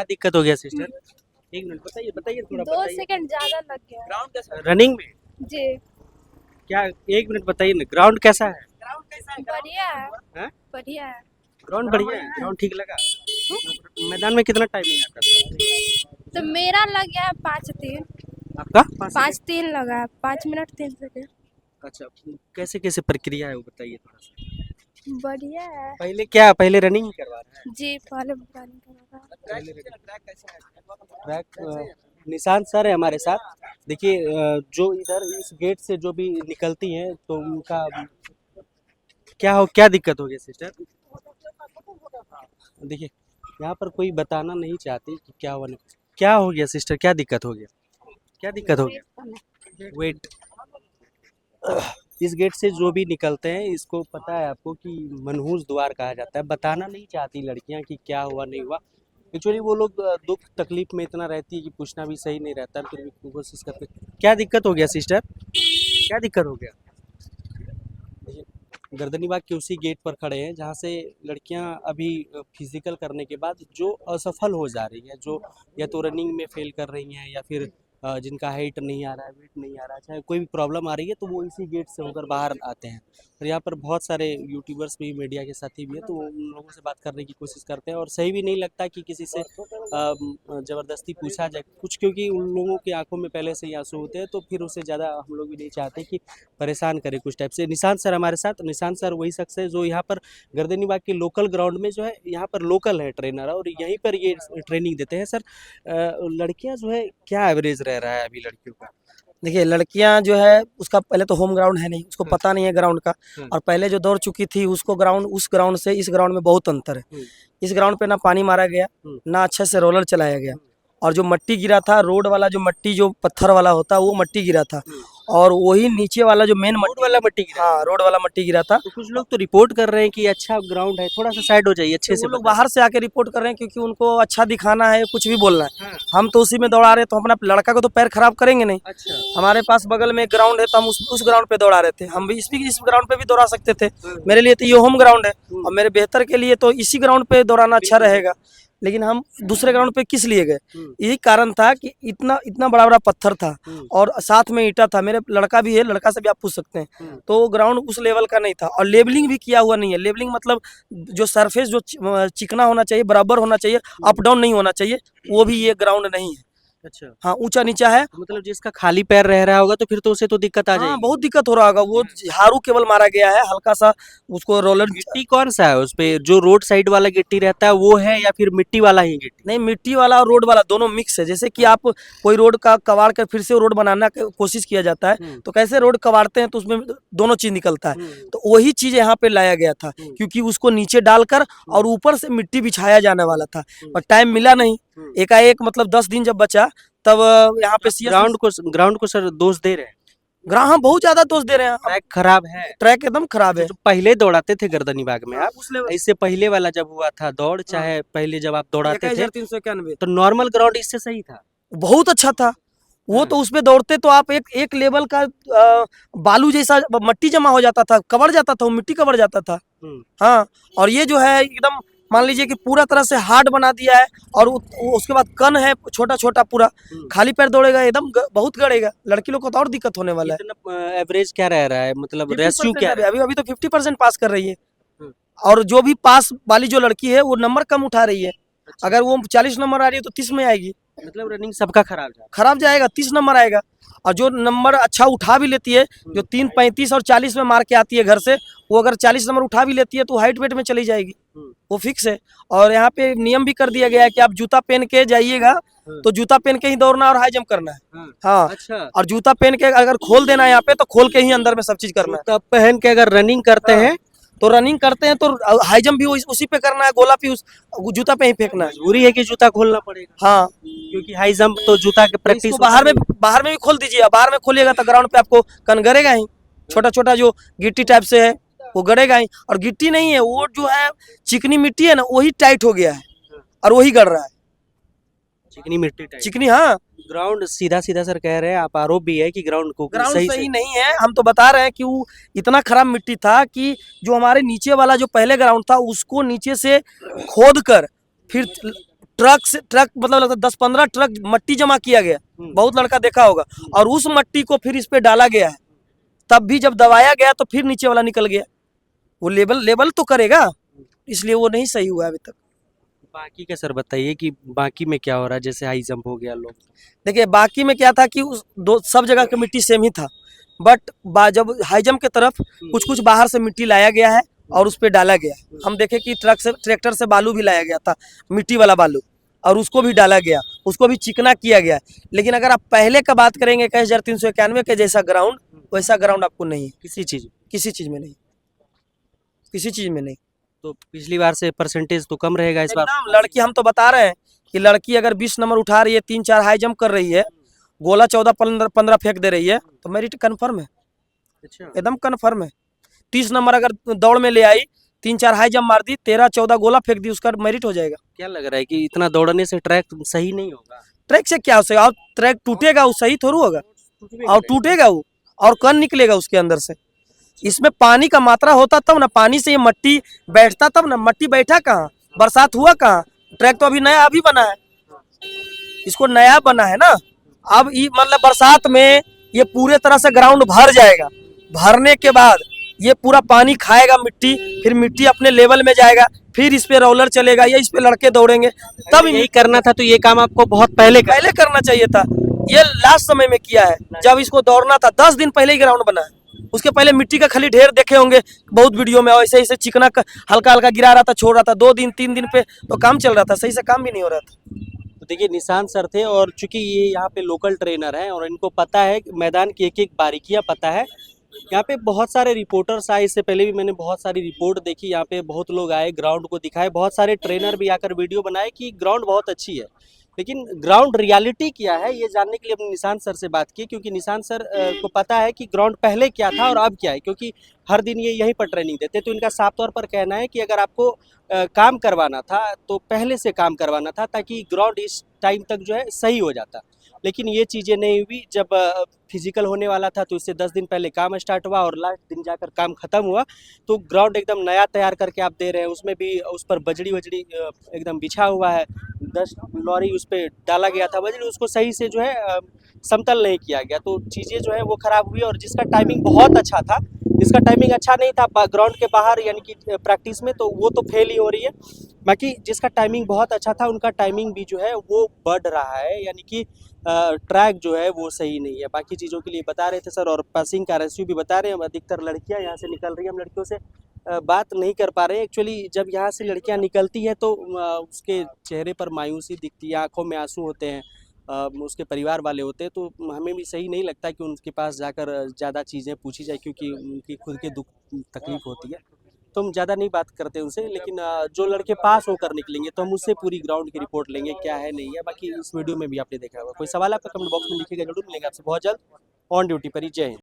क्या दिक्कत हो गया सिस्टर? एक मिनट बताइए बताइए थोड़ा 2 बताइए। सेकंड ज्यादा लग गया। ग्राउंड कैसा है? रनिंग में जी क्या? एक मिनट बताइए ना, ग्राउंड कैसा है? बढ़िया है। हैं? बढ़िया है। ग्राउंड बढ़िया है, ग्राउंड ठीक लगा। मैदान में कितना टाइमिंग आपका था? तो मेरा लग गया है 5-3। आपका 5-3 लगा है, 5 मिनट 3 सेकंड। अच्छा, कैसे कैसे प्रक्रिया है वो बताइए थोड़ा सा। बढ़िया है। पहले रनिंग ही करवा रहे हैं? जी पहले बताने का लगा। ट्रैक निशांत सर है हमारे साथ। देखिए जो इधर इस गेट से जो भी निकलती हैं तो उनका क्या दिक्कत हो गई सिस्टर? देखिए यहाँ पर कोई बताना नहीं चाहती कि क्या हो गया सिस्टर, क्या दिक्कत हो गया? क्या दिक्कत हो गया? वेट। इस गेट से जो भी निकलते हैं इसको पता है आपको कि मनहूस द्वार कहा जाता है। बताना नहीं चाहती लड़कियां कि क्या हुआ नहीं हुआ। एक्चुअली वो लोग दुख तकलीफ में इतना रहती है कि पूछना भी सही नहीं रहता, फिर भी कोशिश करते। क्या दिक्कत हो गया सिस्टर? क्या दिक्कत हो गया? देखिए, गर्दनीबाग के उसी गेट पर खड़े हैं जहाँ से लड़कियां अभी फिजिकल करने के बाद जो असफल हो जा रही है, जो या तो रनिंग में फेल कर रही हैं या फिर जिनका हाइट नहीं आ रहा है, वेट नहीं आ रहा है, चाहे कोई भी प्रॉब्लम आ रही है तो वो इसी गेट से होकर बाहर आते हैं। और यहाँ पर बहुत सारे यूट्यूबर्स भी मीडिया के साथी भी हैं, तो वो उन लोगों से बात करने की कोशिश करते हैं और सही भी नहीं लगता कि किसी से ज़बरदस्ती पूछा जाए कुछ, क्योंकि उन लोगों की आंखों में पहले से ही आंसू होते हैं, तो फिर उससे ज़्यादा हम लोग भी नहीं चाहते कि परेशान करे कुछ टाइप से। निशांत सर हमारे साथ। निशांत सर वही शख्स है जो यहाँ पर गर्दनीबाग के लोकल ग्राउंड में जो है, यहाँ पर लोकल है ट्रेनर और यहीं पर ये ट्रेनिंग देते हैं। सर लड़कियाँ जो है क्या एवरेज रह रहा है अभी लड़कियों का? देखिए लड़कियां जो है उसका पहले तो होम ग्राउंड है नहीं, उसको पता नहीं है ग्राउंड का। और पहले जो दौड़ चुकी थी उसको ग्राउंड, उस ग्राउंड से इस ग्राउंड में बहुत अंतर है। इस ग्राउंड पे ना पानी मारा गया, ना अच्छे से रोलर चलाया गया, और जो मट्टी गिरा था रोड वाला, जो मट्टी जो पत्थर वाला होता है वो मट्टी गिरा था, और वही नीचे वाला जो मेन रोड वाला मट्टी गिरा? हाँ रोड वाला मट्टी गिरा था। तो कुछ लोग तो रिपोर्ट कर रहे हैं कि अच्छा ग्राउंड है, थोड़ा सा साइड हो जाइए अच्छे से। वो लोग बाहर से आके रिपोर्ट कर रहे हैं क्योंकि उनको अच्छा दिखाना है, कुछ भी बोलना है। हाँ। हम तो उसी में दौड़ा रहे, तो हम अपना लड़का को तो पैर खराब करेंगे नहीं। अच्छा। हमारे पास बगल में एक ग्राउंड है तो हम उस ग्राउंड पे दौड़ा रहे थे, हम भी इस ग्राउंड पे भी दौड़ा सकते थे। मेरे लिए तो ये होम ग्राउंड है और मेरे बेहतर के लिए तो इसी ग्राउंड पे दौड़ाना अच्छा रहेगा, लेकिन हम दूसरे ग्राउंड पे किस लिए गए? यही कारण था कि इतना इतना बड़ा बड़ा पत्थर था और साथ में ईंटा था। मेरे लड़का भी है, लड़का से भी आप पूछ सकते हैं, तो ग्राउंड उस लेवल का नहीं था और लेवलिंग भी किया हुआ नहीं है। लेवलिंग मतलब जो सरफेस जो चिकना होना चाहिए, बराबर होना चाहिए, अप डाउन नहीं होना चाहिए, वो भी ये ग्राउंड नहीं है। अच्छा। हाँ ऊंचा नीचा है। तो मतलब जिसका खाली पैर रह रहा होगा तो फिर तो उसे तो दिक्कत आ हाँ जाएगी। बहुत दिक्कत हो रहा होगा। वो झाड़ू केवल मारा गया है, हल्का सा उसको रोलर। गिट्टी कौन सा है उस पे? जो रोड साइड वाला गिट्टी रहता है वो है या फिर मिट्टी वाला ही गिट्टी? नहीं, मिट्टी वाला और रोड वाला दोनों मिक्स है। जैसे कि आप कोई रोड का कबाड़ कर फिर से रोड बनाना कोशिश किया जाता है, तो कैसे रोड कबाड़ते हैं तो उसमें दोनों चीज निकलता है, तो वही चीज यहाँ पे लाया गया था, क्योंकि उसको नीचे डालकर और ऊपर से मिट्टी बिछाया जाने वाला था, पर टाइम मिला नहीं। एकाएक मतलब 10 दिन जब बचा तब यहाँ पे ग्राउंड को सर दोष दे रहे हैं? हाँ बहुत ज्यादा दोष दे रहे हैं। ट्रैक खराब है, ट्रैक एकदम खराब है। जो पहले दौड़ाते थे गर्दनीबाग में आप, उस लेवल इससे पहले वाला जब हुआ था दौड़, चाहे पहले जब आप दौड़ाते थे 1391 तो नॉर्मल ग्राउंड इससे सही था, बहुत अच्छा था। वो तो उसपे दौड़ते तो आप एक लेवल का बालू जैसा मट्टी जमा हो जाता था, कवर जाता था, वो मिट्टी कवर जाता था। हाँ, और ये जो है एकदम मान लीजिए कि पूरा तरह से हार्ड बना दिया है, और उसके बाद कन है छोटा छोटा, पूरा खाली पैर दौड़ेगा एकदम बहुत गड़ेगा। लड़की लोग को तो और दिक्कत होने वाला है। एवरेज क्या रह रहा है, मतलब रेशियो क्या है? अभी तो 50% पास कर रही है, और जो भी पास वाली जो लड़की है वो नंबर कम उठा रही है। अगर वो 40 नंबर आ रही है तो 30 में आएगी। मतलब रनिंग सबका खराब जाएगा, 30 नंबर आएगा। और जो नंबर अच्छा उठा भी लेती है, जो 3, 35 और 40 में मार के आती है घर से, वो अगर 40 नंबर उठा भी लेती है तो हाइट वेट में चली जाएगी, वो फिक्स है। और यहाँ पे नियम भी कर दिया गया है कि आप जूता पहन के जाइएगा, तो जूता पहन के ही दौड़ना और हाई जंप करना है। हाँ अच्छा। और जूता पहन के अगर खोल देना है यहाँ पे, तो खोल के ही अंदर में सब चीज करना है। जूता पहन के अगर रनिंग करते हैं तो रनिंग करते हैं तो हाई जंप भी उसी पे करना है, गोला भी उस जूता पे ही फेंकना है। जरूरी है कि जूता खोलना पड़ेगा? हाँ, क्योंकि हाई जंप तो जूता के प्रैक्टिस बाहर में भी खोल दीजिए। बाहर में खोलिएगा तो ग्राउंड पे आपको कन गड़ेगा ही, छोटा छोटा जो गिट्टी टाइप से है वो गड़ेगा ही। और गिट्टी नहीं है, वो जो है चिकनी मिट्टी है ना, वही टाइट हो गया है और वही गड़ रहा है। चिकनी मिट्टी टाइप चिकनी, हाँ। ग्राउंड सीधा सीधा सर कह रहे हैं आप, आरोप भी है कि ग्राउंड सही नहीं है। हम तो बता रहे हैं कि वो इतना खराब मिट्टी था कि जो हमारे नीचे वाला जो पहले ग्राउंड था उसको नीचे से खोद कर फिर ट्रक मतलब लगता 10-15 ट्रक मट्टी जमा किया गया, बहुत लड़का देखा होगा, और उस मट्टी को फिर इस पे डाला गया है। तब भी जब दबाया गया तो फिर नीचे वाला निकल गया। वो लेवल तो करेगा, इसलिए वो नहीं सही हुआ अभी तक। बाकी का सर बताइए कि बाकी में क्या हो रहा है, जैसे हाई जंप हो गया लोग। देखिए बाकी में क्या था कि उस सब जगह की मिट्टी सेम ही था, बट जब हाई जंप की तरफ कुछ कुछ बाहर से मिट्टी लाया गया है और उस पर डाला गया। हम देखे कि ट्रैक्टर से बालू भी लाया गया था, मिट्टी वाला बालू, और उसको भी डाला गया, उसको भी चिकना किया गया। लेकिन अगर आप पहले का बात करेंगे 21,391 के जैसा ग्राउंड, वैसा ग्राउंड आपको नहीं है, किसी चीज में नहीं, किसी चीज में नहीं। तो पिछली बार से परसेंटेज तो कम रहेगा इस बार। एकदम लड़की, हम तो बता रहे हैं कि लड़की अगर 20 नंबर उठा रही है, 3-4 हाई जंप कर रही है, गोला 14-15 फेंक दे रही है, तो मेरिट कन्फर्म है, अच्छा, एकदम कन्फर्म है। 30 नंबर अगर दौड़ में ले आई, 3-4 हाई जंप मार दी, 13-14 गोला फेंक दी, उसका मेरिट हो जाएगा। क्या लग रहा है कि इतना दौड़ने से ट्रैक सही नहीं होगा? ट्रैक से क्या हो सकेगा, और ट्रैक टूटेगा, वो सही थोड़ा होगा, और टूटेगा वो, और कण निकलेगा उसके अंदर से। इसमें पानी का मात्रा होता तब ना, पानी से ये मट्टी बैठता तब ना। मट्टी बैठा कहाँ, बरसात हुआ कहाँ? ट्रैक तो अभी नया अभी बना है, इसको नया बना है ना। अब ये मतलब बरसात में ये पूरे तरह से ग्राउंड भर जाएगा, भरने के बाद ये पूरा पानी खाएगा मिट्टी, फिर मिट्टी अपने लेवल में जाएगा, फिर इस पे रोलर चलेगा या इस पे लड़के दौड़ेंगे। तब यही करना था, तो ये काम आपको बहुत पहले करना चाहिए था। ये लास्ट समय में किया है, जब इसको दौड़ना था 10 दिन पहले ही ग्राउंड बना है। उसके पहले मिट्टी का खाली ढेर देखे होंगे बहुत वीडियो में, ऐसे ऐसे चिकना हल्का हल्का गिरा रहा था, छोड़ रहा था, 2 दिन 3 दिन पे तो काम चल रहा था, सही से काम भी नहीं हो रहा था। तो देखिए निशांत सर थे, और चूंकि ये यहाँ पे लोकल ट्रेनर हैं और इनको पता है मैदान की एक एक बारीकियां पता है। यहाँ पे बहुत सारे रिपोर्टर्स आए, इससे पहले भी मैंने बहुत सारी रिपोर्ट देखी, यहाँ पे बहुत लोग आए, ग्राउंड को दिखाए, बहुत सारे ट्रेनर भी आकर वीडियो बनाए कि ग्राउंड बहुत अच्छी है। लेकिन ग्राउंड रियलिटी क्या है ये जानने के लिए अपने निशांत सर से बात की, क्योंकि निशांत सर को पता है कि ग्राउंड पहले क्या था और अब क्या है, क्योंकि हर दिन ये यहीं पर ट्रेनिंग देते। तो इनका साफ तौर पर कहना है कि अगर आपको काम करवाना था तो पहले से काम करवाना था, ताकि ग्राउंड इस टाइम तक जो है सही हो जाता। लेकिन ये चीज़ें नहीं हुई। जब फिजिकल होने वाला था तो इससे 10 दिन पहले काम स्टार्ट हुआ और लास्ट दिन जाकर काम खत्म हुआ, तो ग्राउंड एकदम नया तैयार करके आप दे रहे हैं। उसमें भी उस पर बजड़ी एकदम बिछा हुआ है, 10 लॉरी उस पर डाला गया था बजड़ी, उसको सही से जो है समतल नहीं किया गया, तो चीज़ें जो है वो ख़राब हुई। और जिसका टाइमिंग बहुत अच्छा था, जिसका टाइमिंग अच्छा नहीं था ग्राउंड के बाहर यानी कि प्रैक्टिस में, तो वो तो फेल ही हो रही है। बाकी जिसका टाइमिंग बहुत अच्छा था उनका टाइमिंग भी जो है वो बढ़ रहा है, यानी कि ट्रैक जो है वो सही नहीं है। बाकी चीज़ों के लिए बता रहे थे सर, और पासिंग का रेशियो भी बता रहे हैं। अधिकतर लड़कियां यहाँ से निकल रही हैं, हम लड़कियों से बात नहीं कर पा रहे हैं। एक्चुअली जब यहाँ से लड़कियां निकलती हैं तो उसके चेहरे पर मायूसी दिखती है, आंखों में आंसू होते हैं, उसके परिवार वाले होते हैं, तो हमें भी सही नहीं लगता कि उनके पास जाकर ज़्यादा चीज़ें पूछी जाए, क्योंकि उनकी खुद के दुख तकलीफ होती है। तो हम ज़्यादा नहीं बात करते उनसे, लेकिन जो लड़के पास होकर निकलेंगे तो हम उससे पूरी ग्राउंड की रिपोर्ट लेंगे, क्या है नहीं है। बाकी इस वीडियो में भी आपने देखा होगा। कोई सवाल आपका कमेंट बॉक्स में लिखिएगा, जरूर मिलेंगे आपसे बहुत जल्द ऑन ड्यूटी पर ही। जय हिंद।